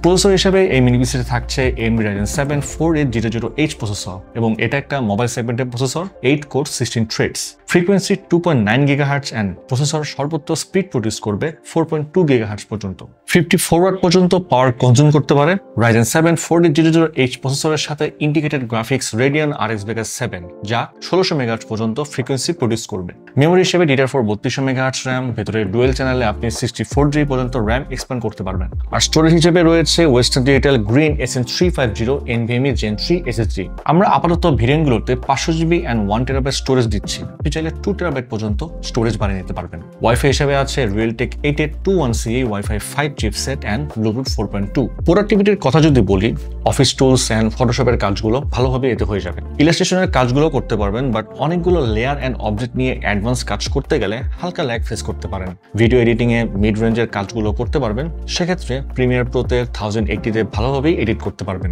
Processor হিসেবে এই mini পিসিতে থাকছে AMD Ryzen 7 4800H প্রসেসর এবং এটা একটা মোবাইল সেগমেন্টের processor, 8 core 16 threads, frequency 2.9 GHz and processor সর্বোচ্চ স্পিড প্রডিউস করবে 4.2 GHz পর্যন্ত। 54 ওয়াট পর্যন্ত পাওয়ার কনজিউম করতে পারে। Ryzen 7 4800H প্রসেসরের সাথে integrated graphics Radeon RX Vega 7 যা 1600 MHz পর্যন্ত ফ্রিকোয়েন্সি প্রডিউস করবে। মেমোরি হিসেবে DDR4 3200 MHz RAM, ভেতরে ডুয়েল চ্যানেলে আপনি 64GB পর্যন্ত RAM এক্সপ্যান্ড করতে পারবেন। আর স্টোরেজ হিসেবে রয়েছে western digital green SN350 NVMe Gen 3 SSD। আমরা আপাতত ভেরিয়েন্টগুলোতে 500GB এন্ড 1TB স্টোরেজ দিচ্ছি, আপনি চাইলে 2TB পর্যন্ত স্টোরেজ বাড়িয়ে নিতে পারবেন। ওয়াইফাই হিসেবে আছে Realtek 8821CA Wi-Fi 5 chipset and Bluetooth 4.2। প্রোডাক্টিভিটির কথা যদি বলি, অফিস টুলস এন্ড ফটোশপের কাজগুলো ভালোভাবে এতে হয়ে যাবে। ইলাস্ট্রেশনের কাজগুলো করতে পারবেন, বাট অনেকগুলো লেয়ার এন্ড অবজেক্ট নিয়ে অ্যাডভান্স কাজ করতে গেলে হালকা ল্যাগ ফেস করতে পারেন। ভিডিও এডিটিং এ মিড রেঞ্জের কাজগুলো করতে পারবেন, সেক্ষেত্রে প্রিমিয়ার প্রোতে 1080 তে ভালোভাবেই এডিট করতে পারবেন।